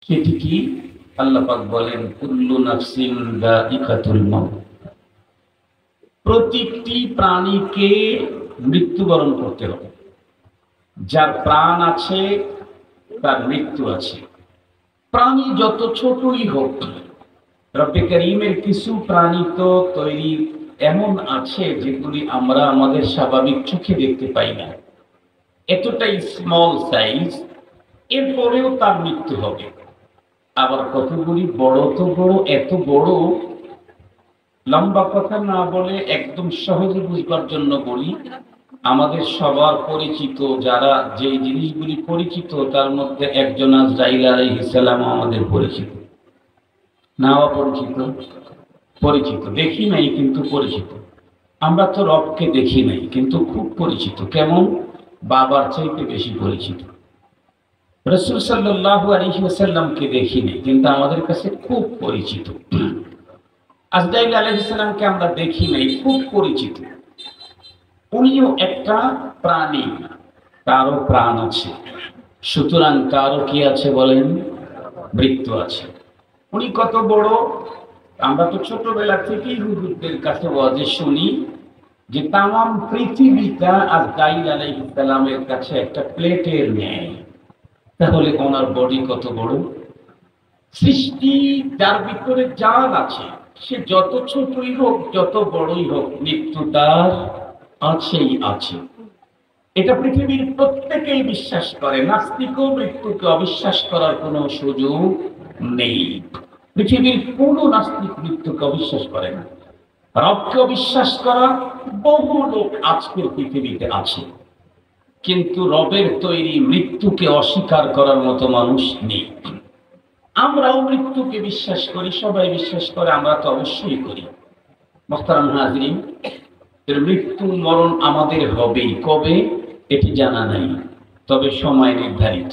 সেটি কি? আল্লাহ পাক বলেন কুল্লু নাফসিন যায়িকাতুল মাউত, প্রতিটি প্রাণীকে মৃত্যুবরণ করতে হবে। যার প্রাণ আছে তার মৃত্যু আছে। প্রাণী যত ছোটই হোক, রব্বে করিমের কিছু প্রাণী তো তৈরি এমন আছে যেগুলি আমরা আমাদের স্বাভাবিক চোখে দেখতে পাই না, এতটাই স্মল সাইজ, এরপরেও তার মৃত্যু হবে। আবার কতগুলি বড় তো বড়, এত বড়, লম্বা কথা না বলে একদম সহজে বুঝবার জন্য বলি, আমাদের সবার পরিচিত যারা যে জিনিসগুলি পরিচিত তার মধ্যে একজন আজরাইল আলাইহিস সালাম আমাদের পরিচিত। না অপরিচিত? পরিচিত। দেখি নাই কিন্তু পরিচিত। আমরা তো রবকে দেখি নাই কিন্তু খুব পরিচিত। কেমন? বাবার চাইতে বেশি পরিচিত। রাসূল সাল্লাল্লাহু আলাইহি ওয়াসাল্লামকে দেখি নাই কিন্তু আমাদের কাছে খুব পরিচিত। আজরাইল আলাইহিস সালামকে আমরা দেখি নাই, খুব পরিচিত। উনিও একটা প্রাণী, তারও প্রাণ আছে, সুতরাং তারও কি আছে বলেন? মৃত্যু আছে। উনি কত বড়? আমরা তো ছোটবেলা থেকেই হুজুরদের কাছে ওয়াজে শুনি যে তামাম পৃথিবীটা আজরাইল আলাইহিস সালামের কাছে একটা প্লেটের ন্যায়। তাহলে ওনার বডি কত বড়? সৃষ্টি যার ভিতরে জান আছে, সে যত ছোটই হোক যত বড়ই হোক, মৃত্যু তার আছেই আছে। এটা পৃথিবীর প্রত্যেকেই বিশ্বাস করে। নাস্তিকও মৃত্যুকে অবিশ্বাস করার কোনো সুযোগ নেই। পৃথিবীর কোনো নাস্তিক মৃত্যুকে অবিশ্বাস করে না। রবকে অবিশ্বাস করা বহু লোক আজকের পৃথিবীতে আছে, কিন্তু রবের তৈরি মৃত্যুকে অস্বীকার করার মতো মানুষ নেই। আমরাও মৃত্যুকে বিশ্বাস করি, সবাই বিশ্বাস করে, আমরা তো অবশ্যই করি। মুহতারাম হাজরিন, মৃত্যু মরণ আমাদের হবেই। কবে এটি জানা নাই, তবে সময় নির্ধারিত।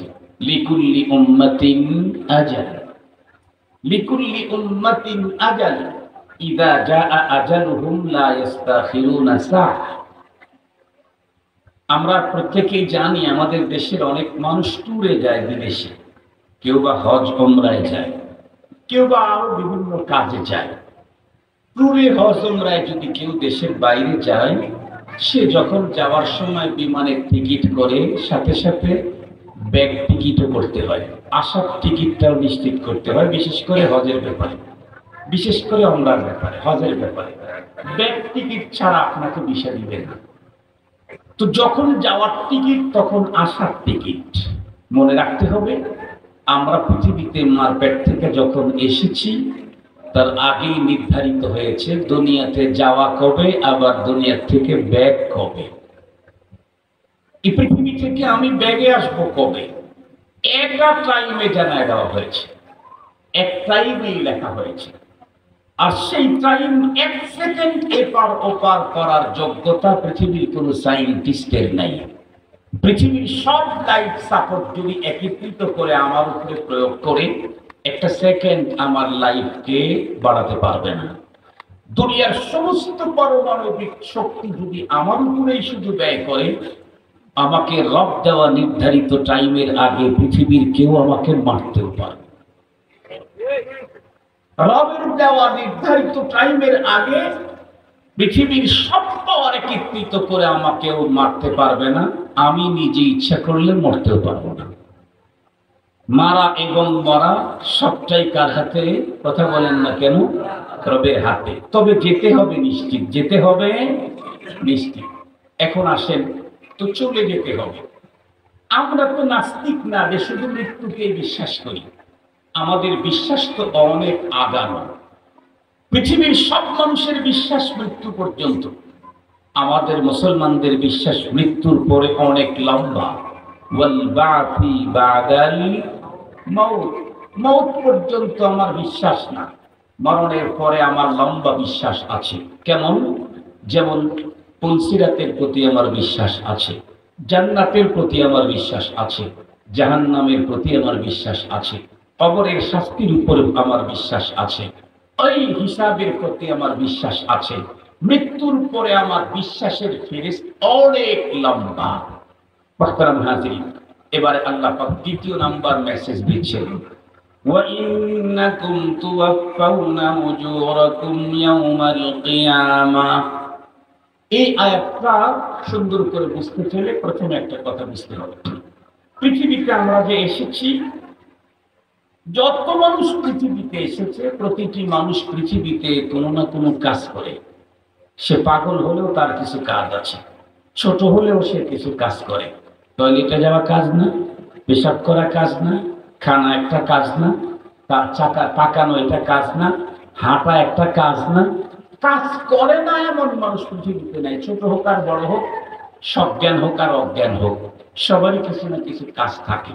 লিকুল্লি উম্মাতিন আজাল, লিকুল্লি উম্মাতিন আজাল, ইযা জাআ আজালুহুম লা ইস্তাখিরুনা সাআহ। আমরা প্রত্যেকেই জানি আমাদের দেশের অনেক মানুষ ট্যুরে যায় বিদেশে, কেউ বা হজ ওমরায় যায়, কেউ বা আরো বিভিন্ন কাজে যায়। ট্যুরে হজ ওমরায় যদি কেউ দেশের বাইরে যায়, সে যখন যাওয়ার সময় বিমানের টিকিট করে সাথে সাথে ব্যাগ টিকিটও করতে হয়, আসার টিকিটটাও নিশ্চিত করতে হয়। বিশেষ করে হজের ব্যাপারে, বিশেষ করে ওমরার ব্যাপারে, হজের ব্যাপারে ব্যাগ টিকিট ছাড়া আপনাকে ভিসা দিবে না। তো যখন যাওয়ার টিকিট তখন আসার টিকিট। মনে রাখতে হবে, আমরা পৃথিবীতে মার পেট থেকে যখন এসেছি তার আগেই নির্ধারিত হয়েছে দুনিয়াতে যাওয়া কবে, আবার দুনিয়া থেকে ব্যাগ কবে। এই পৃথিবী থেকে আমি ব্যাগে আসবো কবে, একটা টাইমে জানায় দেওয়া হয়েছে, এক টাইমেই লেখা হয়েছে। আর সেই টাইম এক সেকেন্ড এপার ওপার করার যোগ্যতা পৃথিবীর কোন সায়েন্টিস্টের নাই। পৃথিবীর সব লাইট সাপোর্ট যদি একত্রিত করে আমার উপরে প্রয়োগ করে, একটা সেকেন্ড আমার লাইফকে বাড়াতে পারবে না। দুনিয়ার সমস্ত পারমাণবিক শক্তি যদি আমার উপরেই শুধু ব্যয় করে, আমাকে রব দেওয়া নির্ধারিত টাইমের আগে পৃথিবীর কেউ আমাকে মারতেও পারবে। রবের দেওয়া নির্ধারিত টাইমের আগে পৃথিবীর সব পাওয়ার একত্রিত করে আমাকেও মারতে পারবে না। আমি নিজে ইচ্ছা করলে মরতেও পারবো না। মারা এবং মরা সবটাই কার হাতে? কথা বলেন না কেন? রবের হাতে। তবে যেতে হবে নিশ্চিত, যেতে হবে নিশ্চিত। এখন আসেন তো, চলে যেতে হবে। আমরা তো নাস্তিক না যে শুধু মৃত্যুকে বিশ্বাস করি, আমাদের বিশ্বাস তো অনেক আগানো। পৃথিবীর সব মানুষের বিশ্বাস মৃত্যু পর্যন্ত, আমাদের মুসলমানদের বিশ্বাস মৃত্যুর পরে অনেক লম্বা। ওয়াল বা'থি বা'দাল মাউত, মৌত পর্যন্ত আমার বিশ্বাস না, মরণের পরে আমার লম্বা বিশ্বাস আছে। কেমন? যেমন পুলসিরাতের প্রতি আমার বিশ্বাস আছে, জান্নাতের প্রতি আমার বিশ্বাস আছে, জাহান্নামের প্রতি আমার বিশ্বাস আছে, কবরের শাস্তির উপরে আমার বিশ্বাস আছে, ওই হিসাবের প্রতি আমার বিশ্বাস আছে। মৃত্যুর পরে আমার বিশ্বাসের ফেরেশতা অনেক লম্বা। মুহতারাম হাজিরিন, এবারে আল্লাহ পাক দ্বিতীয় নাম্বার মেসেজ দিচ্ছেন। وإنكم توفون أجوركم يوم القيامة। এই আয়াতটা সুন্দর করে বুঝতে চাইলে প্রথমে একটা কথা বুঝতে হবে, পৃথিবীতে আমরা যে এসেছি, যত মানুষ পৃথিবীতে এসেছে, প্রতিটি মানুষ পৃথিবীতে কোনো না কোনো কাজ করে। সে পাগল হলেও তার কিছু কাজ আছে, ছোট হলেও সে কিছু কাজ করে। টয়লেটে যাওয়া কাজ না, পেশাব করা কাজ না, খানা একটা কাজ না, তার চাকা তাকানো এটা কাজ না, হাঁটা একটা কাজ না। কাজ করে না এমন মানুষ পৃথিবীতে নাই, ছোট হোক আর বড় হোক, সজ্ঞান হোক আর অজ্ঞান হোক, সবারই কিছু না কিছু কাজ থাকে।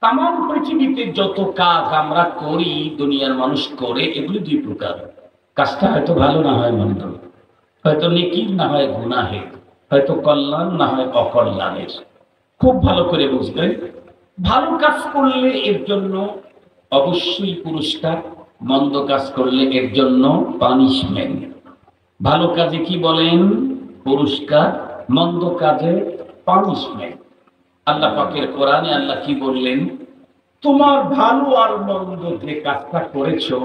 তাম পৃথিবীতে যত কাজ আমরা করি, দুনিয়ার মানুষ করে, এগুলি দুই প্রকার। কাজটা হয়তো ভালো না হয় মন্দ, হয়তো নেকির না হয় গুনাহের, হয়তো কল্যাণ না হয় অকল্যাণের। খুব ভালো করে বুঝবেন, ভালো কাজ করলে এর জন্য অবশ্যই পুরস্কার, মন্দ কাজ করলে এর জন্য পানিশমেন্ট। ভালো কাজে কি বলেন? পুরস্কার, মন্দ কাজে পানিশমেন্ট। আল্লাহ পাকের কোরআনে আল্লাহ কি বললেন? তোমার ভালো আর মন্দ যে কাজটা করেছো,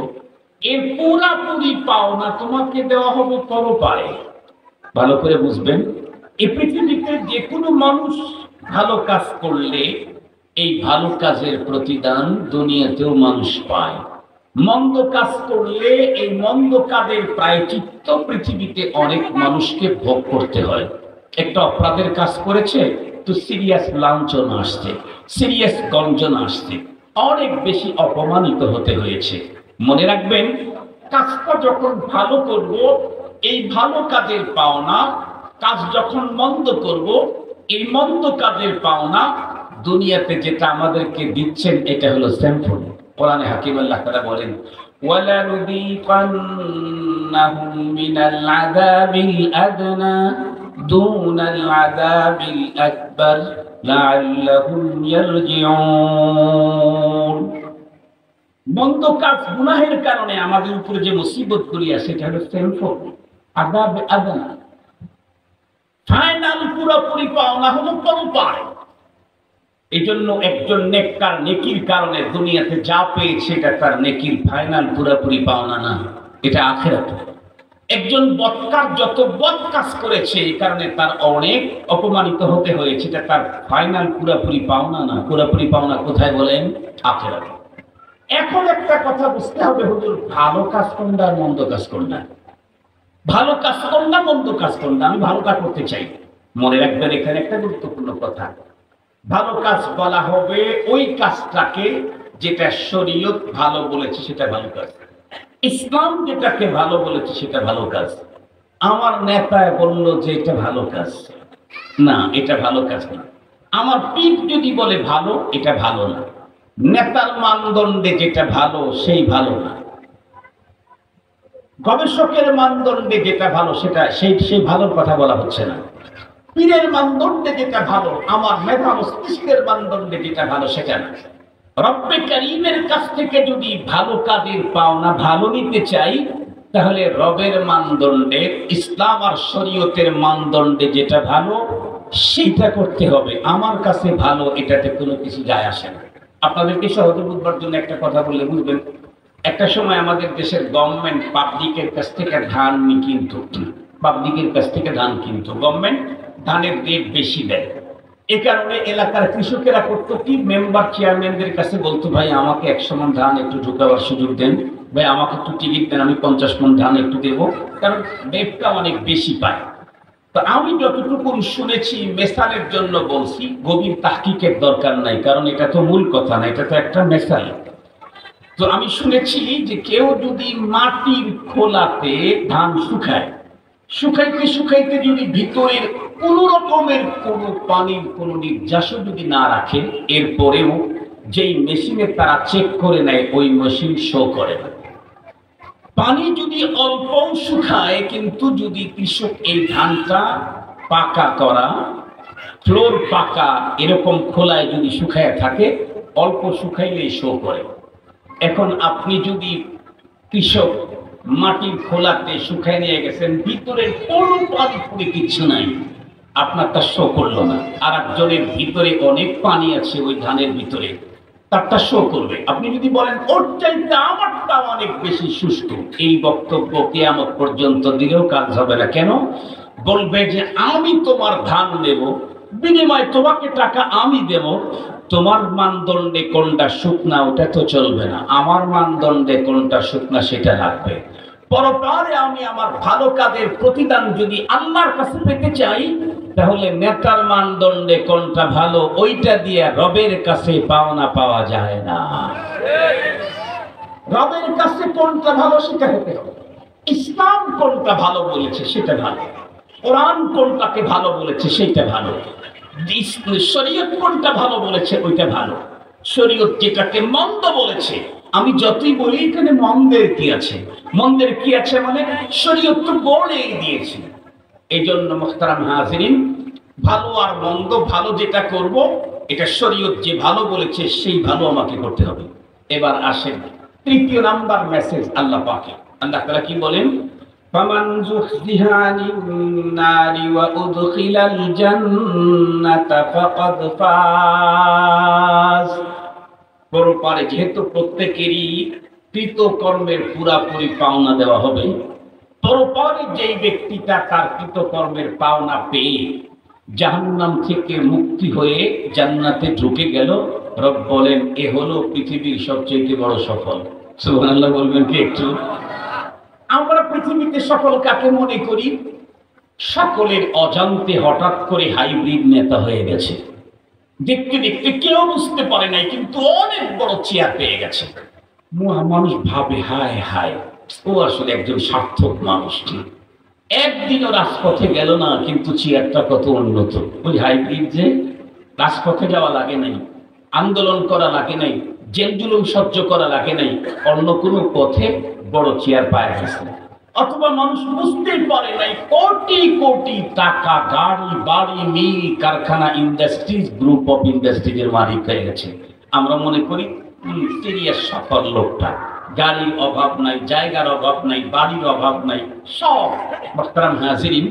এর পুরাপুরি পাওনা তোমাকে দেওয়া হবে পরপারে। ভালো করে বুঝবেন, এই পৃথিবীতে যে কোনো মানুষ ভালো কাজ করলে এই ভালো কাজের প্রতিদান দুনিয়াতেও মানুষ পায়। মন্দ কাজ করলে এই মন্দ কাজের প্রায়চিত্ত পৃথিবীতে অনেক মানুষকে ভোগ করতে হয়। একটা অপরাধের কাজ করেছে তো সিরিয়াস লাঞ্ছনা আসছে, সিরিয়াস গঞ্জনা আসছে, অনেক বেশি অপমানিত হতে হয়েছে। মনে রাখবেন, কাজটা যখন ভালো করব এই ভালো কাজের পাওনা, কাজ যখন মন্দ করব এই মন্দ কাজের পাওনা, দুনিয়াতে যেটা আমাদেরকে দিচ্ছেন এটা হলো স্যাম্পল। কোরআনে হাকিম আল্লাহ তাআলা বলেন, ওয়ালানুযীকান্নাহুম মিনাল আযাবিল আদনা দুনাল আযাবিল আকবার লাআল্লাহুম ইয়ারজিউন। মন্দ কাজ গুনাহের কারণে আমাদের উপরে যে মুসিবত গুলি আসে সেটা হলো স্যাম্পল, আযাব আদনা। ফাইনাল পুরোপুরি পাওনা হলো পরপারে। এই জন্য একজন নেককার নেকির কারণে দুনিয়াতে যা পেয়েছে এটা তার নেকির ফাইনাল পুরোপুরি পাওনা না, এটা আখিরাতে। একজন বদকার যত বদ কাজ করেছে এই কারণে তার অনেক অপমানিত হতে হয়েছে, এটা তার ফাইনাল পুরোপুরি পাওনা না। পুরোপুরি পাওনা কোথায় বলেন? আখিরাতে। এখন একটা কথা বুঝতে হবে, হুজুর ভালো কাজ কোনটা আর মন্দ কাজ কোনটা? ভালো কাজ কোনটা, মন্দ কাজ কোনটা? আমি ভালো কাজ করতে চাই। মনে রাখবেন এখানে একটা গুরুত্বপূর্ণ কথা, ভালো কাজ বলা হবে ওই কাজটাকে যেটা শরীয়ত ভালো বলেছে সেটা ভালো কাজ, ইসলাম যেটাকে ভালো বলেছে সেটা ভালো কাজ। আমার নেতা বলল যে এটা ভালো কাজ, না এটা ভালো কাজ না। আমার পীর যদি বলে ভালো, এটা ভালো না। নেতার মানদণ্ডে যেটা ভালো সেই ভালো না, গবেষকের মানদণ্ডে যেটা ভালো সেটা সেই ভালোর কথা বলা হচ্ছে না। পীরের মানদণ্ডে যেটা ভালো, আমার মেধা মস্তিষ্কের মানদণ্ডে যেটা ভালো সেটা না। রব্বে কারীমের কাছ থেকে যদি ভালো কাজের পাওনা ভালো নিতে চাই, তাহলে রবের মানদণ্ডে, ইসলাম আর শরীয়তের মানদণ্ডে যেটা ভালো সেইটা করতে হবে। আমার কাছে ভালো এটাতে কোনো কিছু যায় আসে না। আপনাদেরকে সহজে বুঝবার জন্য একটা কথা বললে বুঝবেন। একটা সময় আমাদের দেশের গভর্নমেন্ট পাবলিকের কাছ থেকে ধান কিনতো, পাবলিকের কাছ থেকে ধান কিনতো, গভর্নমেন্ট ধানের রেট বেশি দেয়। এ কারণে এলাকার কৃষকেরা করতো কি, মেম্বার চেয়ারম্যানদের কাছে বলতো, ভাই আমাকে 100 মণ ধান একটু ঢুকাবার সুযোগ দেন, ভাই আমাকে একটু টিকিট দেন, আমি 50 মণ ধান একটু দেবো, কারণ রেটটা অনেক বেশি পায়। তো আমি যতটুকু শুনেছি, মেসালের জন্য বলছি, গভীর তাহকিকের দরকার নাই, কারণ এটা তো মূল কথা না, এটা তো একটা মেসাল। তো আমি শুনেছি যে কেউ যদি মাটির খোলাতে ধান শুকায়, শুকাইতে শুকাইতে যদি ভিতরের কোন রকমের কোনো পানির কোনো নির্যাস যদি না রাখে, এরপরেও যেই মেশিনে তারা চেক করে নেয় ওই মেশিন শো করে না। পানি যদি অল্প শুকায়, কিন্তু যদি কৃষক এই ধানটা পাকা করা, ফ্লোর পাকা এরকম খোলায় যদি শুকায় থাকে, অল্প শুকাইলেই শো করে। এখন আপনি যদি কৃষক মাটির খোলাতে শুকায় নিয়ে গেছেন, ভিতরের কোনো পানি পুরি কিচ্ছু নাই, আপনার তা শো করলো না। আর একজনের ভিতরে অনেক পানি আছে ওই ধানের ভিতরে, তারটা শো করবে। আপনি যদি বলেন ওর চাইতে আমারটা অনেক বেশি সুষ্ঠু, এই বক্তব্য কিয়ামত পর্যন্ত দিলেও কাজ হবে না। কেন? বলবে যে আমি তোমার ধান নেব, বিনিময়ে তোমাকে টাকা আমি দেব, তোমার মানদণ্ডে কোনটা শুকনা ওটা তো চলবে না, আমার মানদণ্ডে কোনটা শুকনা সেটা রাখবে। পরকালে আমি আমার ভালো কাজের প্রতিদান যদি আল্লাহর কাছে পেতে চাই, তাহলে নেতার মানদণ্ডে কোনটা ভালো ওইটা দিয়ে রবের কাছে পাওনা পাওয়া যায় না। রবের কাছে কোনটা ভালো সেটা হতে হবে। ইসলাম কোনটা ভালো বলেছে সেটা ভালো, কোরআন কোনটাকে ভালো বলেছে সেটা ভালো, শরীয়ত কোনটা ভালো বলেছে ওইটা ভালো। শরীয়ত যেটাকে মন্দ বলেছে, আমি যতই বলি এখানে মন্দের কি আছে, মন্দের কি আছে মানে শরীয়ত তো বলেই দিয়েছে। এই জন্য মুহতারাম হাজিরিন, ভালো আর মন্দ, ভালো যেটা করব এটা শরীয়ত যে ভালো বলেছে সেই ভালো আমাকে করতে হবে। এবার আসেন তৃতীয় নাম্বার মেসেজ আল্লাহ পাকের। আল্লাহ তাআলা কি বলেন? ফামান যুহজিহা আনিন নারি ওয়া উদখিলাল জান্নাতা ফাকাদ ফাজ। পরপারে যেহেতু প্রত্যেকেরই কৃতকর্মের পুরাপুরি পাওনা দেওয়া হবে, পরপারে যেই ব্যক্তিটা তার কৃতকর্মের পাওনা পেয়ে জাহান্নাম থেকে মুক্তি হয়ে জান্নাতে ঢুকে গেল, রব বলেন এ হলো পৃথিবীর সবচেয়ে বড় সফল। সুবহানাল্লাহ বলবেন কি একটু? আমরা পৃথিবীতে সফল কাকে মনে করি? সকলের অজান্তে হঠাৎ করে হাইব্রিড নেতা হয়ে গেছে, দেখতে দেখতে কেউ বুঝতে পারে নাই কিন্তু অনেক বড় চেয়ার পেয়ে গেছে। মানুষ ভাবে হায় হায়, ও আসলে একজন সার্থক মানুষ। একদিনও রাজপথে গেল না কিন্তু চেয়ারটা কত উন্নত। ওই হাইব্রিড যে রাজপথে যাওয়া লাগে নাই, আন্দোলন করা লাগে নাই, জেল জুলুম সহ্য করা লাগে নাই, অন্য কোনো পথে বড় চেয়ার পায় গেছে। অথবা মানুষ বুঝতেই পারে নাই কোটি কোটি টাকা, গাড়ি বাড়ি, মিল কারখানা, ইন্ডাস্ট্রিজ, গ্রুপ অফ ইন্ডাস্ট্রিজের মালিক হয়ে গেছে। আমরা মনে করি সিরিয়াস সফল লোকটা, গাড়ির অভাব নাই, জায়গার অভাব নাই, বাড়ির অভাব নাই, সব। মুহতারাম হাজিরিন,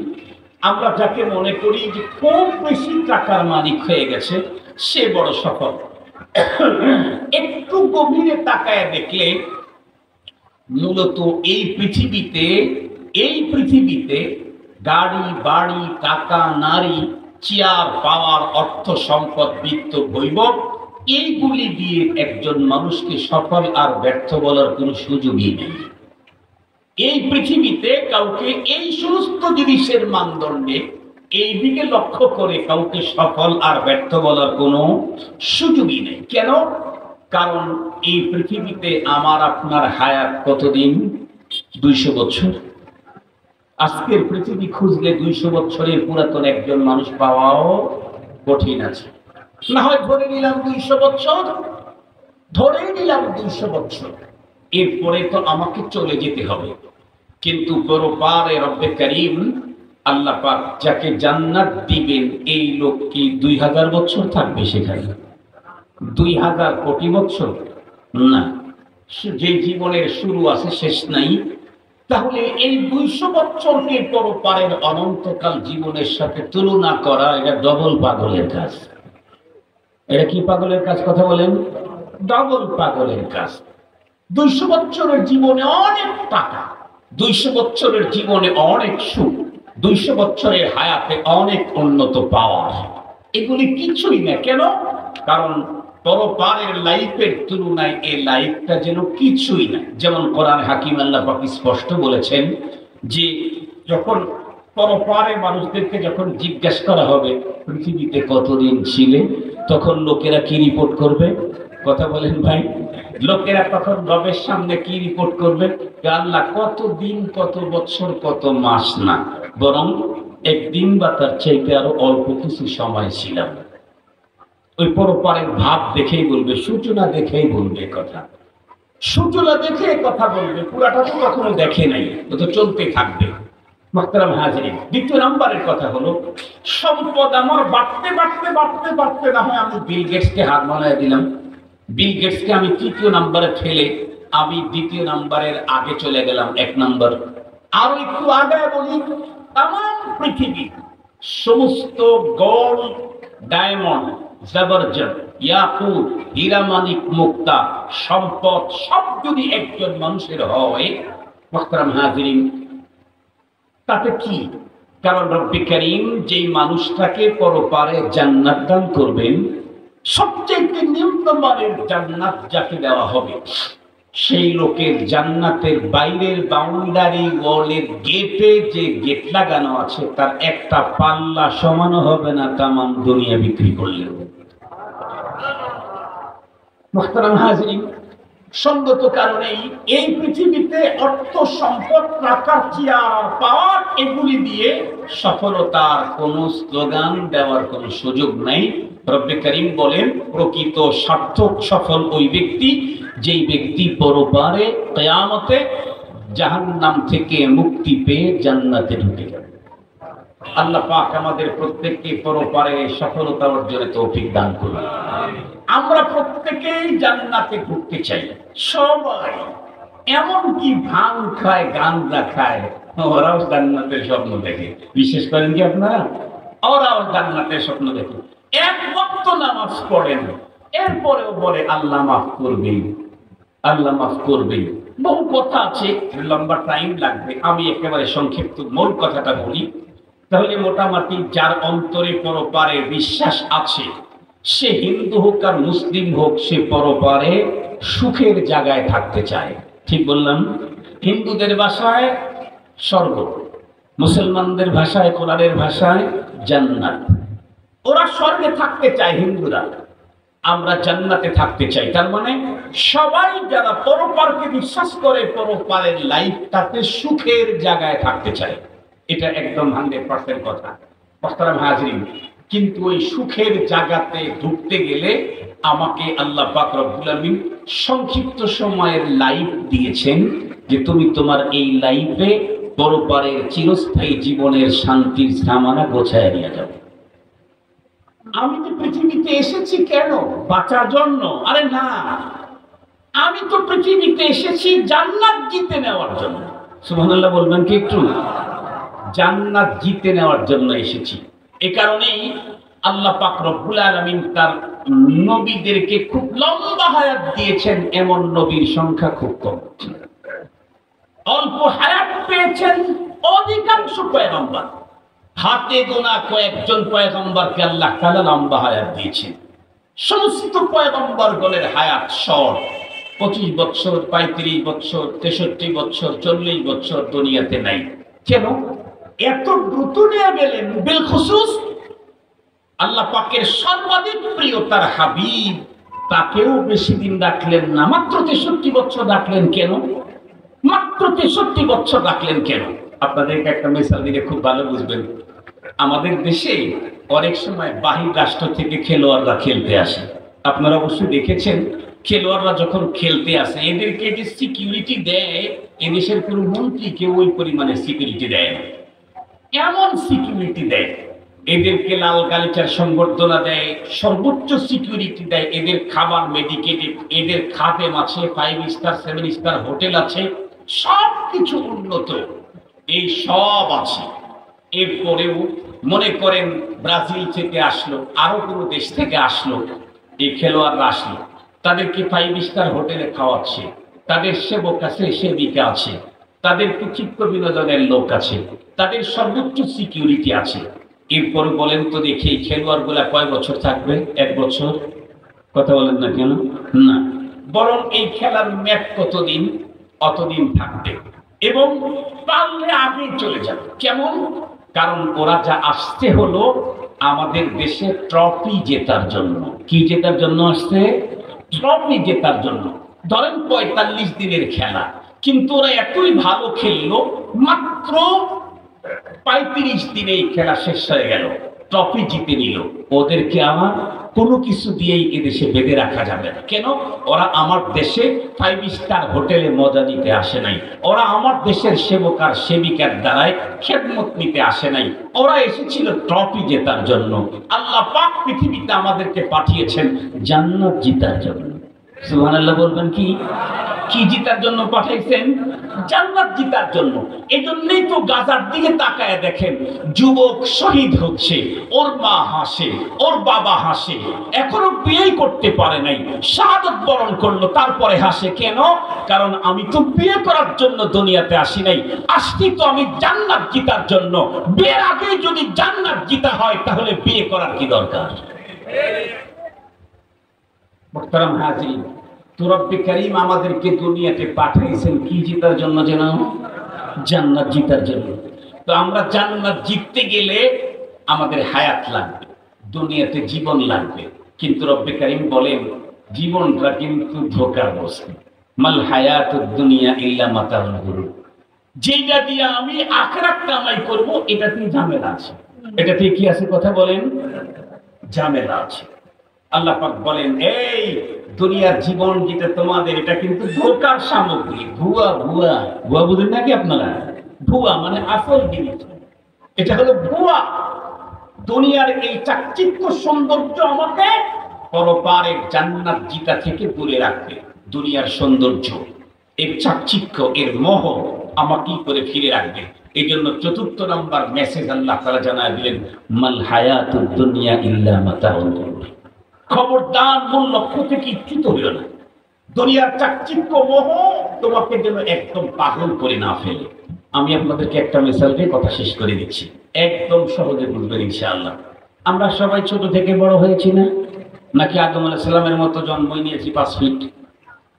আমরা যাকে মনে করি যে খুব বেশি টাকার মালিক হয়ে গেছে সে বড় সফল, একটু গভীরে তাকায় দেখলে মূলত এই পৃথিবীতে গাড়ি বাড়ি, টাকা, নারী, চেয়ার পাওয়ার, অর্থ সম্পদ, বিত্ত, বৈভব, এইগুলি দিয়ে একজন মানুষকে সফল আর ব্যর্থ বলার কোনো সুযোগই নেই। এই পৃথিবীতে কাউকে এই সমস্ত জিনিসের মানদণ্ডে এই দিকে লক্ষ্য করে কাউকে সফল আর ব্যর্থ বলার কোনো সুযোগই নেই। কেন? কারণ এই পৃথিবীতে আমার আপনার হায়াত কতদিন? 200 বছর। আজকের পৃথিবী খুঁজলে 200 বছরের পুরাতন একজন মানুষ পাওয়াও কঠিন আছে। না হয় ধরে নিলাম 200 বছর, ধরেই নিলাম 200 বছর, এরপরে তো আমাকে চলে যেতে হবে। কিন্তু পরপারে রব্বে করিম আল্লাহ পাক যাকে জান্নাত দিবেন এই লোক কি 2000 বছর থাকবে সেখানে? 2000 কোটি বছর না, যে জীবনের শুরু আছে শেষ নাই। তাহলে এই 200 বছরকে পরপারের অনন্তকাল জীবনের সাথে তুলনা করা এটা ডবল পাগলের কাজ। এটা কি পাগলের কাজ? কথা বলেন, ডবল পাগলের কাজ। 200 বছরের জীবনে অনেক টাকা, 200 বছরের জীবনে অনেক সুখ, 200 বছরের হায়াতে অনেক উন্নত পাওয়ার, এগুলি কিছুই না। কেন? কারণ পরপারের লাইফের তুলনায় এই লাইফটা যেন কিছুই না। যেমন কোরআন হাকিম আল্লাহ পাক স্পষ্ট বলেছেন যে যখন পরপারে মানুষদেরকে যখন জিজ্ঞাসা করা হবে পৃথিবীতে কতদিন ছিলে, তখন লোকেরা কি রিপোর্ট করবে? কথা বলেন ভাই, লোকেরা তখন রবের সামনে কি রিপোর্ট করবে? আল্লাহ কত দিন, কত বছর, কত মাস না, বরং একদিন বা তার চাইতে আরো অল্প কিছু সময় ছিলাম। ওই পরপারের ভাব দেখেই বলবে, সূচনা দেখেই বলবে কথা, সূচনা দেখে কথা বলবে, পুরাটা তো কখনো দেখে নাই, ও তো চলতে থাকবে। মুহতারাম হাজিরিন, দ্বিতীয় নাম্বারের কথা হলো সম্পদ আমার বাড়তে বাড়তে বাড়তে বাড়তে না হয় আমি বিল গেটসকে হাত বানায় দিলাম, বিল গেটসকে আমি তৃতীয় নাম্বারে ফেলে আমি দ্বিতীয় নাম্বারের আগে চলে গেলাম 1 নাম্বার। আরো একটু আগে বলি, তাম পৃথিবী সমস্ত গোল্ড, ডায়মন্ড, জবরজত, ইয়াকুত, হীরামানিক, মুক্তা, সম্পদ সব যদি একজন মানুষের হয়, মুহতারাম হাজিরিন, তাতে কি? কারণ রব্বি করিম যেই মানুষটাকে পরপারে জান্নাত দান করবেন, সবচেয়ে নিম্নমানের জান্নাত যাকে দেওয়া হবে, সেই লোকের জান্নাতের বাইরের বাউন্ডারি ওয়ালের গেটে যে গেট লাগানো আছে তার একটা পাল্লা সমানও হবে না তামাম দুনিয়া বিক্রি করলেও। মুহতারাম হাজিরিন, সঙ্গত কারণেই এই পৃথিবীতে অর্থ সম্পদ, টাকা, চেয়ার, পাওয়ার, এগুলি দিয়ে সফলতার কোনো স্লোগান দেওয়ার কোনো সুযোগ নাই। রব্বে করিম বলেন, প্রকৃত সার্থক সফল ওই ব্যক্তি যেই ব্যক্তি পরপারে কিয়ামতে জাহান্নাম থেকে মুক্তি পেয়ে জান্নাতে ঢুকে যাবে। আল্লাহ পাক আমাদের প্রত্যেককে পরপারে সফলতা অর্জনে তৌফিক দান করুন। আমরা প্রত্যেকেই জান্নাতে ঢুকতে চাই, সবাই। এমনকি ভাঙ খায়, গাঁজা খায়, ওরাও জান্নাতের স্বপ্ন দেখে। বিশেষ করেন কি আপনারা? ওরাও জান্নাতের স্বপ্ন দেখে। এক ওয়াক্ত নামাজ পড়েন, এরপরেও বলে আল্লাহ মাফ করবেন, আল্লাহ মাফ করবেন। বহু কথা আছে, লম্বা টাইম লাগবে, আমি একেবারে সংক্ষিপ্ত মূল কথাটা বলি। তাহলে মোটামুটি যার অন্তরে পরপারে বিশ্বাস আছে, সে হিন্দু হোক আর মুসলিম হোক, সে পরপারে সুখের জায়গায় থাকতে চায়। ঠিক বললাম? হিন্দুদের ভাষায় স্বর্গ, মুসলমানদের ভাষায়, কোরআনের ভাষায় জান্নাত। ওরা স্বর্গে থাকতে চায় হিন্দুরা, আমরা জান্নাতে থাকতে চাই। তার মানে সবাই যারা পরপারকে বিশ্বাস করে, পরপারের লাইফটাতে সুখের জায়গায় থাকতে চায়। এটা একদম 100% কথা। মুহতারাম হাজিরিন, কিন্তু ওই সুখের জায়গাতে ঢুকতে গেলে আমাকে আল্লাহ পাক রব্বুল আলামিন সংক্ষিপ্ত সময়ের লাইফ দিয়েছেন, যে তুমি তোমার এই লাইফে পরপারের চিরস্থায়ী জীবনের শান্তির সামানা গোছায় নিয়ে যাও। আমি তো পৃথিবীতে এসেছি কেন? বাঁচার জন্য? আরে না, আমি তো পৃথিবীতে এসেছি জান্নাত জিতে নেওয়ার জন্য। সুবহানাল্লাহ বলবেন কি একটু? জান্নাত জিতে নেওয়ার জন্য এসেছি। এ কারণেই আল্লাহ পাক রব্বুল আলামিন তার নবীদেরকে খুব লম্বা হায়াত দিয়েছেন। এমন নবীর সংখ্যা খুব কম। অল্প হায়াত পেয়েছেন অধিকাংশ পয়গম্বর। হাতে গোনা কয়েকজন পয়গম্বরকে আল্লাহ তাআলা লম্বা হায়াত দিয়েছেন। সমস্ত পয়গম্বরগণের হায়াত শর্ট, 25 বছর, 35 বছর, 63 বছর, 40 বছর দুনিয়াতে নাই। কেন এত দ্রুত নিয়ে গেলেন? বিল খুসুস আল্লাহ পাকের সর্বাধিক প্রিয় তার হাবিব, তাকেও বেশি দিন রাখলেন না, মাত্র 63 বছর রাখলেন। কেন মাত্র 63 বছর রাখলেন? কেন? আপনাদেরকে একটা মিসাল দিলে খুব ভালো বুঝবেন। আমাদের দেশে অনেক সময় বাহির রাষ্ট্র থেকে খেলোয়াড়রা খেলতে আসে। আপনারা অবশ্যই দেখেছেন, খেলোয়াড়রা যখন খেলতে আসে এদেরকে যে সিকিউরিটি দেয়, এদেশের কোনো মন্ত্রীকে ওই পরিমাণে সিকিউরিটি দেয় না। এমন সিকিউরিটি দেয়, এদেরকে লাল গালিচার সংবর্ধনা দেয়, সর্বোচ্চ সিকিউরিটি দেয়, এদের খাবার, মেডিকেল, এদের খাদেম আছে, 5 স্টার 7 স্টার হোটেল আছে, সব কিছু উন্নত, এই সব আছে। এরপরেও মনে করেন ব্রাজিল থেকে আসলো, আরো কোনো দেশ থেকে আসলো, এই খেলোয়াড়রা আসলো, তাদেরকে 5 স্টার হোটেলে খাওয়াচ্ছে, তাদের সেবক আছে, সেবিকা আছে, তাদের চিত্ত বিনোদনের লোক আছে, তাদের সর্বোচ্চ সিকিউরিটি আছে। এরপরে বলেন তো দেখি এই খেলোয়াড় গুলা কয় বছর থাকবে? 1 বছর। কথা বলেন না কেন? না, বরং এই খেলার ম্যাচ কতদিন? অতদিন থাকবে এবং পারলে আগে চলে যাবে। কেমন? কারণ ওরা যা আসতে হলো আমাদের দেশে ট্রফি জেতার জন্য। কি জেতার জন্য আসছে? ট্রফি জেতার জন্য। ধরেন 45 দিনের খেলা, কিন্তু ওরা এতই ভালো খেললো, মাত্র 35 দিনে এই খেলা শেষ হয়ে গেল, ট্রফি জিতে নিল। ওদেরকে আমার কোনো কিছু দিয়েই এদেশে বেঁধে রাখা যাবে না। কেন? ওরা আমার দেশে 5 স্টার হোটেলে মজা নিতে আসে নাই, ওরা আমার দেশের সেবক আর সেবিকার দ্বারাই খেদমত নিতে আসে নাই, ওরা এসেছিল ট্রফি জেতার জন্য। আল্লাহ পাক পৃথিবীতে আমাদেরকে পাঠিয়েছেন জান্নাত জিতার জন্য। সুবহানাল্লাহ বলবেন কি? কি জিতার জন্য পাঠাইছেন? জান্নাত জিতার জন্য। এজন্যই তো গাজার দিকে তাকায় দেখেন, যুবক শহীদ হচ্ছে, ওর মা হাসে, ওর বাবা হাসে, এখনো বিয়েই করতে পারে নাই, শাহাদাত বরণ করলো, তারপরে হাসে কেন? কারণ আমি তো বিয়ে করার জন্য দুনিয়াতে আসি নাই, আসছি তো আমি জান্নাত জিতার জন্য। বিয়ের আগে যদি জান্নাত জিতা হয় তাহলে বিয়ে করার কি দরকার? মুহতারাম হাজিরিন, তো রব্বে কারীম আমাদেরকে দুনিয়াতে পাঠাইছেন কি জিতার জন্য? যেন জান্নাত জিতার জন্য। তো আমরা জান্নাত জিততে গেলে আমাদের হায়াত লাগবে, দুনিয়াতে জীবন লাগবে। কিন্তু রব্বে কারীম বলেন জীবনটা কিন্তু ধোঁকার বস্তু। মাল হায়াতুদ দুনিয়া ইল্লা মাতাউল গুরুর। যেটা দিয়ে আমি আখিরাত কামাই করব এটাতে ঝামেলা আছে। এটাতে কি আছে? কথা বলেন, ঝামেলা আছে। আল্লাহ পাক বলেন এই দুনিয়ার জীবন যেটা তোমাদের, এটা কিন্তু ধোঁকার সামগ্রী, ভুয়া। ভুয়া ভুয়া বুঝেন নাকি আপনারা? ভুয়া মানে আসল জিনিস, এটা হলো ভুয়া। দুনিয়ার এই চাকচিক্য সৌন্দর্য আমাকে পরপারের জান্নাত জিতা থেকে দূরে রাখবে। দুনিয়ার সৌন্দর্য, এর চাকচিক্য, এর মোহ আমাকে করে ফিরে রাখবে। এই জন্য চতুর্থ নম্বর মেসেজ আল্লাহ তাআলা জানায় দিলেন, মাল হায়াতুদ দুনিয়া ইল্লা মাতাউল গুরুর। খবরদার মূল লক্ষ্য থেকে ইচ্যুত হইল না। দুনিয়ার চাকচিক্য মোহ তোমাকে যেন একদম পাগল করে না ফেলে। আমি আপনাদেরকে একটা মিসাল দিয়ে কথা শেষ করে দিচ্ছি, একদম সহজে বুঝবেন ইনশাআল্লাহ। আমরা সবাই ছোট থেকে বড় হয়েছি না? নাকি আদম আলাইহিস সালামের মতো জন্ম নিয়েছি 5 ফিট?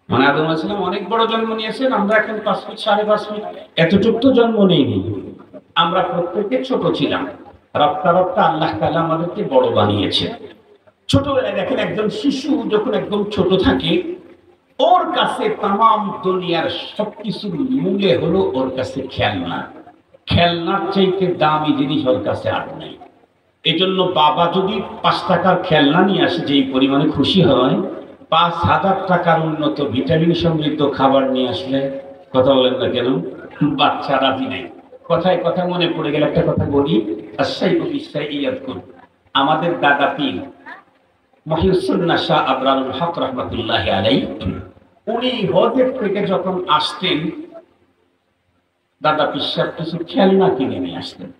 মানে আদম আলাইহিস সালাম অনেক বড় জন্ম নিয়েছেন, আমরা এখন 5 ফিট 5.5 ফিট, এতটুকু তো জন্ম নেইনি। আমরা প্রত্যেকে ছোট ছিলাম, রপ্তা রপ্তা আল্লাহ তাআলা আমাদেরকে বড় বানিয়েছে। ছোটবেলায় দেখেন একজন শিশু যখন একদম ছোট থাকে, ওর কাছে তামাম দুনিয়ার সবকিছুর মূলে হলো ওর কাছে খেলনা। খেলনার চাইতে দামি জিনিস ওর কাছে আর নাই। এই জন্য বাবা যদি 5 টাকার খেলনা নিয়ে আসে, যেই পরিমাণে খুশি হয়, 5,000 টাকার উন্নত ভিটামিন সমৃদ্ধ খাবার নিয়ে আসলে কথা বলেন না কেন? বাচ্চা রাজি নাই। কথায় কথা মনে পড়ে গেলে একটা কথা বলি, আশাইবু বিশাইয়াত কুল। আমাদের দাদা পীর মহিউসুন্নাহ শাহ আবরারুল হক রাহমাতুল্লাহি আলাইহি, উনি হজের থেকে যখন আসতেন, দাদা পীর সাহেব কিছু খেলনা কিনে নিয়ে আসতেন।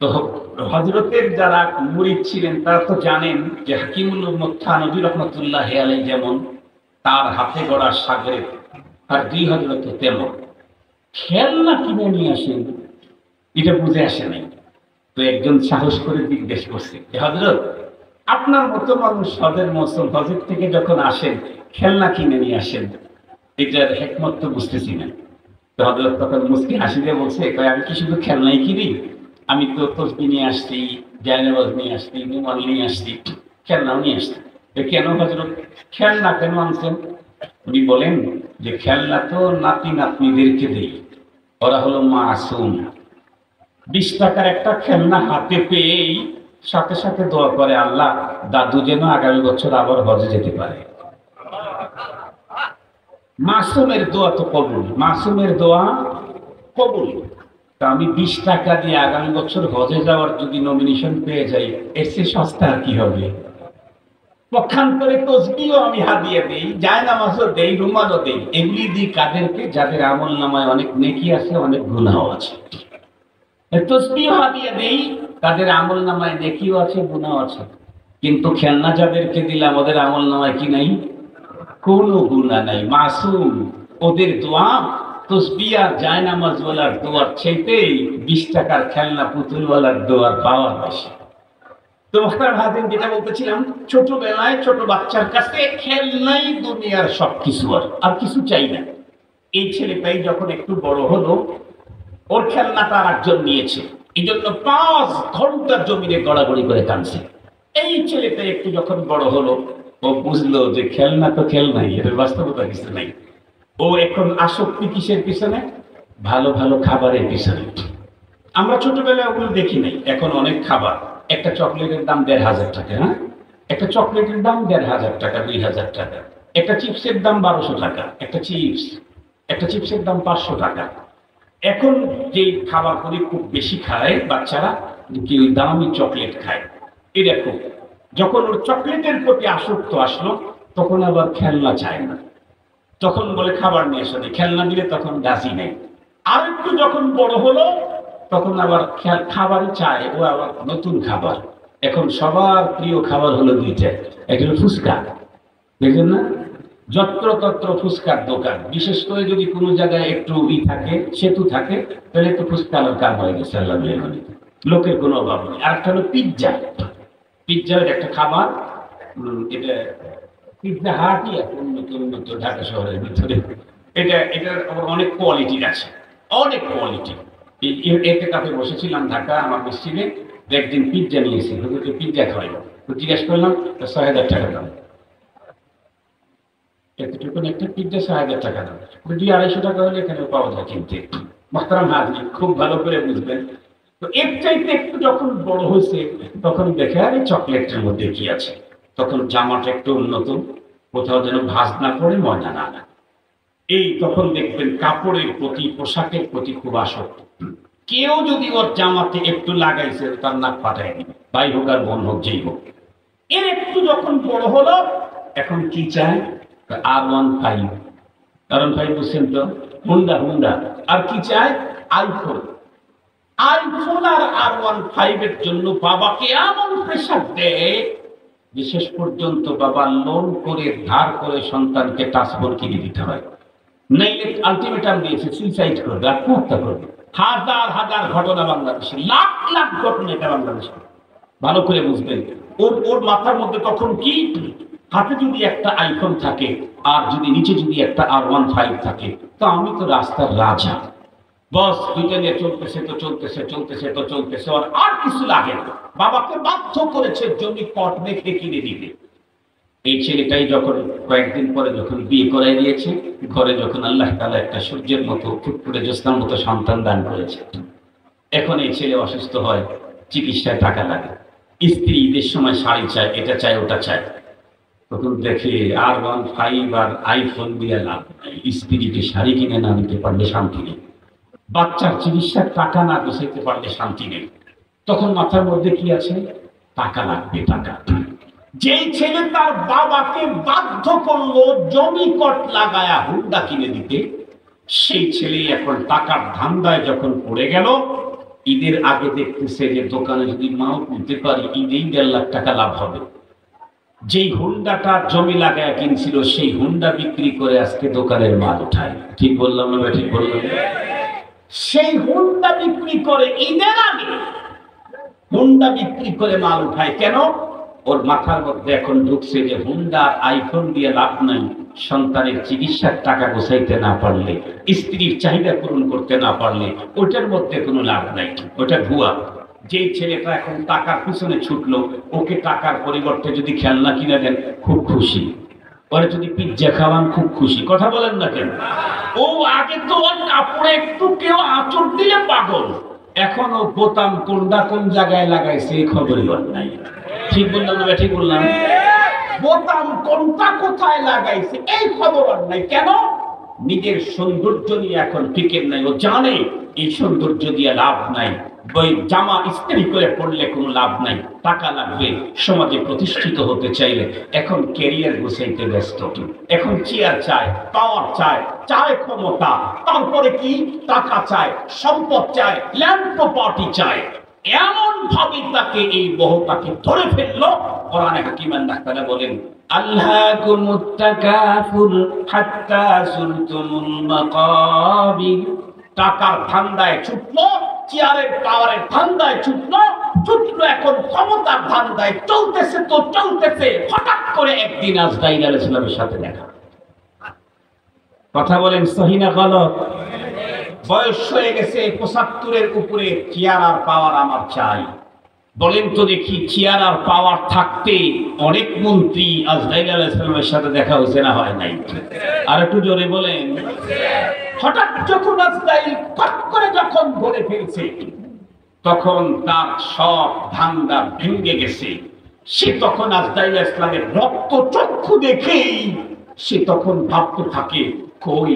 তো হযরতের যারা মুরিদ ছিলেন তারা তো জানেন যে হাকিমুল উম্মত থানভী রাহমাতুল্লাহি আলাইহি যেমন তার হাতে গড়া সাগরে, আর দুই হযরত তেমন খেলনা কিনে নিয়ে আসেন, এটা বুঝে আসে নাই। তো একজন সাহস করে জিজ্ঞেস করছে, হযরত আপনার মতো মানুষ হজের মৌসুম, হজের থেকে যখন আসেন খেলনা কিনে নিয়ে আসেন, এটার হিকমত তো বুঝতেছি না। তো হযরত তখন মুস্কি হাসি দিয়ে বলছে, আমি কি শুধু খেলনাই কিনি? আমি তো তসবিহ নিয়ে আসছি, জায়নামাজ নিয়ে আসছি, রুমাল নিয়ে আসছি, খেলনাও নিয়ে আসছি। কেন হযরত খেলনা কেন আনছেন? উনি বলেন যে খেলনা তো নাতি নাতনিদেরকে দেই, ওরা হলো মাসুম। 20 টাকার একটা খেলনা হাতে পেয়েই সাথে সাথে দোয়া করে, আল্লাহ দাদু যেন আগামী বছর আবার হজে যেতে পারে। মাসুমের দোয়া তো কবুল, মাসুমের দোয়া কবুল। তা আমি 20 টাকা দিয়ে আগামী বছর হজে যাওয়ার যদি নমিনেশন পেয়ে যাই, এর চেয়ে সস্তা আর কি হবে? পক্ষান্তরে তসবিহও আমি হাদিয়া দেই, জায়নামাজও দেই, রুমালও দেই। এগুলি দিই কাদেরকে? যাদের আমল নামায় অনেক নেকি আছে, অনেক গুনাহ আছে। তসবিহ হাদিয়া দেই, তাদের আমল নামায় নেকিও আছে, গুনাহ আছে। কিন্তু খেলনা যাদেরকে দিলাম, ওদের আমল নামায় কি নাই? কোনো গুনাহ নাই, মাসুম। ওদের দোয়া তসবিহ আর জায়নামাজওয়ালার দোয়ার চাইতে 20 টাকার খেলনা পুতুলওয়ালার দোয়ার পাওয়ার বেশি। তো মুহতারাম হাজিরিন, যেটা বলতেছিলাম, ছোটবেলায় ছোট বাচ্চার কাছে খেলনাই দুনিয়ার সবকিছু, আর কিছু চাই না। এই ছেলেটাই যখন একটু বড় হলো, ওর খেলনাটা আর একজন নিয়েছে, এই জন্য 5 ঘন্টা জমিনে গড়াগড়ি করে কাঁদছে। এই ছেলেটা একটু যখন বড় হলো, ও বুঝলো যে খেলনা তো খেলনাই, এর বাস্তবতা কিছু নাই। ও এখন আসক্তি কিসের পিছনে? ভালো ভালো খাবারের পিছনে। আমরা ছোটবেলায় ওগুলো দেখি নাই, এখন অনেক খাবার। একটা চকলেটের দাম 1,500 টাকা, হ্যাঁ, একটা চকলেটের দাম 1,500 টাকা, 2,000 টাকা। একটা চিপসের দাম 1200 টাকা, একটা চিপসের দাম 500 টাকা। এখন যে খাবার করে খুব বেশি খায় বাচ্চারা, কি ওই দামি চকলেট খায়। এই দেখো, যখন ওর চকলেটের প্রতি আসক্ত আসলো, তখন আবার খেলনা চায় না। তখন বলে খাবার নিয়ে এসো, খেলনা দিলে তখন রাজি নেই। আর একটু যখন বড় হলো তখন আবার খাবারই চায়, ও আবার নতুন খাবার। এখন সবার প্রিয় খাবার হলো দুইটা, একটা হলো ফুচকা, দেখবেন না যত্র তত্র ফুচকার দোকান। বিশেষ করে যদি কোনো জায়গায় একটু থাকে, সেতু থাকে, তাহলে একটু ফুচকা আলার কাম হয়ে গেছে, আল্লাহ লোকের কোনো অভাব নেই। আর একটা হলো পিৎজা। পিৎজার একটা খাবার, এটা পিৎজা হাটই উন্নত উন্নত ঢাকা শহরের ভিতরে। এটার অনেক কোয়ালিটির আছে, অনেক কোয়ালিটি। এতে কাপে বসেছিলাম ঢাকা আমার মসজিদে, একদিন পিৎজা নিয়েছি, পিৎজা খাওয়াইলাম, জিজ্ঞেস করলাম ৬,০০০ টাকা দাম। এতটুকু একটা পিৎজা ৬,০০০ টাকা দাম, ২০০-২৫০ টাকা হলে এখানে পাওয়া যায় কিনতে। মোহতারাম হাজরিন, খুব ভালো করে বুঝবেন। তো এর চাইতে একটু যখন বড় হয়েছে তখন দেখে আরে চকলেটের মধ্যে কি আছে। তখন জামাটা একটু উন্নত, কোথাও যেন ভাঁজ না পড়ে, ময়দা না। এই তখন দেখবেন কাপড়ের প্রতি, পোশাকের প্রতি খুব আসক্ত। কেউ যদি ওর জামাতে একটু লাগাইছে তার নাক পাঠায় দিবে, ভাই হোক আর বোন হোক, যেই হোক। এর একটু যখন বড় হলো এখন কি চায়, R15, R15 বুঝছেন তো, হুন্ডা। আর কি চায়, আইফোন। আইফোন আর R15 এর জন্য বাবাকে এমন প্রেশার দেয়, বিশেষ পর্যন্ত বাবা লোন করে ধার করে সন্তানকে টাচফোন কিনে দিতে হয়, নাইলে আলটিমেটাম দিয়েছে সুইসাইড করবে, আত্মহত্যা করবে। হাজার হাজার ঘটনা বাংলাদেশে, লাখ লাখ ঘটনা এটা বাংলাদেশে। ভালো করে বুঝবেন। ওর মাথার মধ্যে তখন কি, হাতে যদি একটা আইফোন থাকে আর যদি নিচে যদি একটা R15 থাকে, তো আমি তো রাস্তার রাজা, বস। দুইটা নিয়ে চলতেছে আর কিছু লাগে না। বাবাকে বাধ্য করেছে জমি কট দেখে কিনে দিতে। এই ছেলেটাই যখন কয়েকদিন পরে যখন বিয়ে করাই দিয়েছে, ঘরে যখন আল্লাহ তাআলা একটা সূর্যের মতো ফুটফুটে জ্যোৎস্নার মতো সন্তান দান করেছে, এখন এই ছেলে অসুস্থ হয়, চিকিৎসায় টাকা লাগে। স্ত্রী ঈদের সময় শাড়ি চায়, এটা চায় ওটা চায়। তখন দেখে R15 আর আইফোন দিয়ে লাভ নাই, স্ত্রীকে শাড়ি কিনে না নিতে পারলে শান্তি নেই, বাচ্চার চিকিৎসার টাকা না গোছাইতে পারলে শান্তি নেই। তখন মাথার মধ্যে কি আছে, টাকা লাগবে, টাকা। যেই ছেলে তার বাবাকে বাধ্য করলো জমি কট লাগায়া হুন্ডা কিনে দিতে, সেই ছেলে এখন টাকার ধান্দায় যখন পড়ে গেল, ঈদের আগে দেখতেছে যে দোকানে যদি মাও কিনতে পারি ঈদেই ১.৫ লাখ টাকা লাভ হবে। যেই হুন্ডাটা জমি লাগায় কিনছিল, সেই হুন্ডা বিক্রি করে আজকে দোকানের মাল উঠায়। ঠিক বললাম না? ঠিক বললাম। সেই হুন্ডা বিক্রি করে ঈদের আগে, হুন্ডা বিক্রি করে মাল উঠায়। কেন? ওর মাথার মধ্যে এখন ঢুকছে যে হুন্ডা আইফোন দিয়ে লাভ নাই, সন্তানের চিকিৎসার টাকা গোছাইতে না পারলে, স্ত্রীর চাহিদা পূরণ করতে না পারলে ওটার মধ্যে কোনো লাভ নাই, ওটা ভুয়া। যে ছেলেটা এখন টাকার পিছনে ছুটলো, ওকে টাকার পরিবর্তে যদি খেলনা কিনে দেন খুব খুশি, পরে যদি পিৎজা খাওয়ান খুব খুশি। কথা বলেন না কেন? ও আগে তো ওর কাপড়ে একটু কেউ আঁচড় দিলে পাগল, এখন ও বোতাম কোনটা কোন জায়গায় লাগাইছে এই খবরই নাই। ঠিক বললাম না? ঠিক বললাম। বোতাম কোনটা কোথায় লাগাইছে এই খবর আর নাই। কেন? নিজের সৌন্দর্য নিয়ে এখন ফিকির নাই। ও জানে এই সৌন্দর্য দিয়ে লাভ নাই, ওই জামা ইস্ত্রি করে পড়লে কোনো লাভ নাই, টাকা লাগবে সমাজে প্রতিষ্ঠিত হতে চাইলে। এখন ক্যারিয়ার গুছাইতে ব্যস্ত, এখন চেয়ার চায়, পাওয়ার চায়, চায় ক্ষমতা, তারপরে কি টাকা চায়, সম্পদ চায়, ল্যান্ড প্রপার্টি চায়। এমন ভাবে তাকে এই বহতাকে ধরে ফেললো। কোরআনে হাকিম আল্লাহ তাআলা বলেন, আল্লাকুমুত তাকাসুর হাত্তা যুরতুমুল মাকাবির। টাকার ধান্দায় ছুটলো, চেয়ারের পাওয়ারের ধান্দায় ছুটলো, এখন ক্ষমতার ধান্দায় চলতেছে। তো চলতেছে, হঠাৎ করে একদিন আজরাইল আলাইহিস সালামের সাথে দেখা। কথা বলেন সহিহ না গলত? বয়স হয়ে গেছে ৭৫-এর উপরে, চেয়ার আর পাওয়ার আমার চাই। বলেন তো দেখি, চেয়ার আর পাওয়ার থাকতে অনেক মন্ত্রী আজরাইল আলাইহিস সালামের সাথে দেখা হয়েছে না হয় নাই? আর একটু জোরে বলেন। হঠাৎ যখন আজরাইল ফট করে যখন ধরে ফেলছে, তখন তার সব ধান্দা ভেঙে গেছে। সে তখন আজরাইল আলাইহিস সালামের রক্ত চক্ষু দেখেই সে তখন ভাবতে থাকে, কই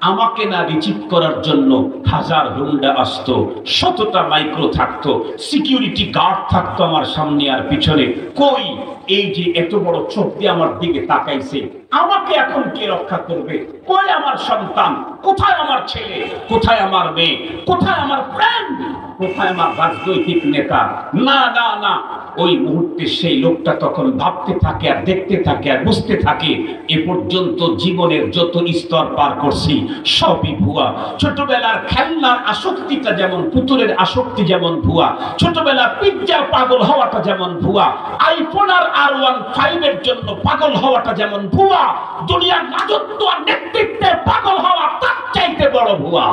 আমাকে না রিচিভ করার জন্য 1000 হুন্ডা আসতো, 100টা মাইক্রো থাকতো, সিকিউরিটি গার্ড থাকতো আমার সামনে আর পিছনে, কই এই যে এত বড় চোখ দিয়ে আমার দিকে তাকাইছে, আমাকে এখন কে রক্ষা করবে? কই আমার সন্তান? কোথায় আমার ছেলে? কোথায় আমার মেয়ে? কোথায় আমার ফ্রেন্ড? কোথায় আমার রাজনৈতিক নেতা? না না না, ওই মুহূর্তে সেই লোকটা তখন ভাবতে থাকে আর দেখতে থাকে আর বুঝতে থাকে, এ পর্যন্ত জীবনের যত স্তর পার করছি সবই ভুয়া। ছোটবেলার খেলনার আসক্তিটা যেমন, পুতুলের আসক্তি যেমন ভুয়া, ছোটবেলার পিজ্জার পাগল হওয়াটা যেমন ভুয়া, আইফোন আর R15 এর জন্য পাগল হওয়াটা যেমন ভুয়া, দুনিয়ার রাজত্ব আর নেতৃত্বে পাগল হওয়া তার চাইতে বড় ভুয়া।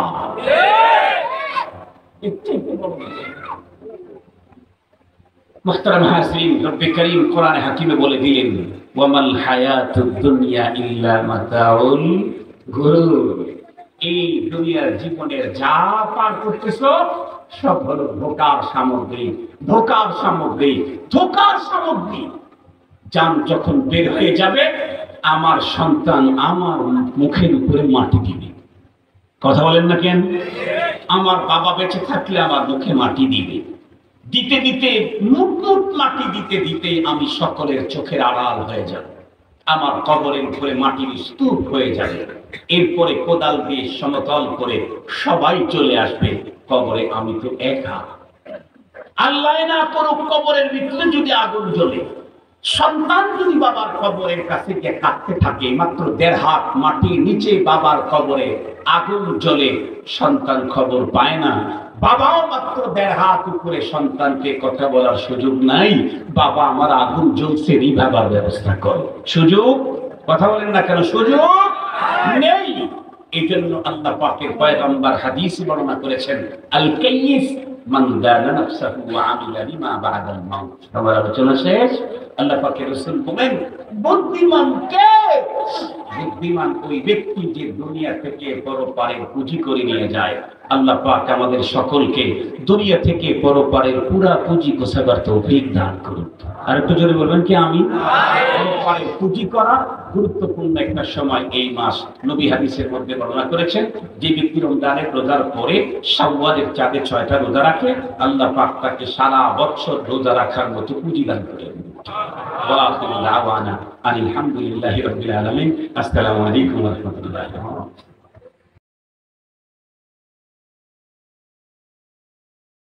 মুহতারাম হাজিরিন, রব্বে করিম কোরআনে হাকিমে বলে দিলেন, ওয়ামাল হায়াতুদ দুনিয়া ইল্লা মাতাউল গুরুর। এই দুনিয়ার জীবনের যা পার করতেছো সব হলো ধোঁকার সামগ্রী, ধোঁকার সামগ্রী, ধোঁকার সামগ্রী। জান যখন বের হয়ে যাবে, আমার সন্তান আমার মুখের উপরে মাটি দিবে। কথা বলেন না কেন? আমার বাবা বেঁচে থাকলে আমার মুখে মাটি দিবে। দিতে দিতে মুখ মুখ মাটি দিতে দিতে আমি সকলের চোখের আড়াল হয়ে যাব। আমার কবরের উপরে মাটির স্তূপ হয়ে যাবে। এরপরে কোদাল দিয়ে সমতল করে সবাই চলে আসবে কবরে, আমি তো একা। আল্লাহ না করুক কবরের ভিতরে যদি আগুন জ্বলে, সন্তান যদি বাবার কবরের কাছে গিয়ে কাঁদতে থাকে, মাত্র 1.5 হাত মাটির নিচে বাবার কবরে আগুন জ্বলে, সন্তান খবর পায় না। বাবাও মাত্র 1.5 হাত উপরে, সন্তানকে কথা বলার সুযোগ নাই। বাবা আমার আগুন জ্বলছে, নিভাবার ব্যবস্থা কর। সুযোগ, কথা বলেন না কেন? সুযোগ নেই। এই জন্য আল্লাহ পাকের পয়গম্বর হাদিসে বর্ণনা করেছেন, আল কাইয়িস মান দানা নাফসাহু ওয়া আমিলা বিমা বা'দাল মাউত। আমার আলোচনা শেষ। আল্লাহ পাকের রাসূল বলেন, বুদ্ধিমান কে? বুদ্ধিমান ওই ব্যক্তি যে দুনিয়া থেকে পরপারের পুঁজি করে নিয়ে যায়। আল্লাহ পাক আমাদের সকলকে দুনিয়া থেকে পরপারের পুরা পুঁজি গোছাবার তৌফিক দান করুন। আর একটু জোরে বলবেন কি আমি? পরপারের পুঁজি করা গুরুত্বপূর্ণ একটা সময় এই মাস। নবী হাদিসের মধ্যে বর্ণনা করেছেন, যে ব্যক্তি রমজানের রোজার পরে শাওয়ালের চাঁদে 6টা রোজা রাখে, আল্লাহ পাক তাকে সারা বছর রোজা রাখার মতো পুঁজি দান করেন। ওয়া আখিরু দাওয়ানা আলহামদুলিল্লাহি রাব্বিল আলামিন। আসসালামু আলাইকুম ওয়া রাহমাতুল্লাহি ওয়া বারাকাতুহু।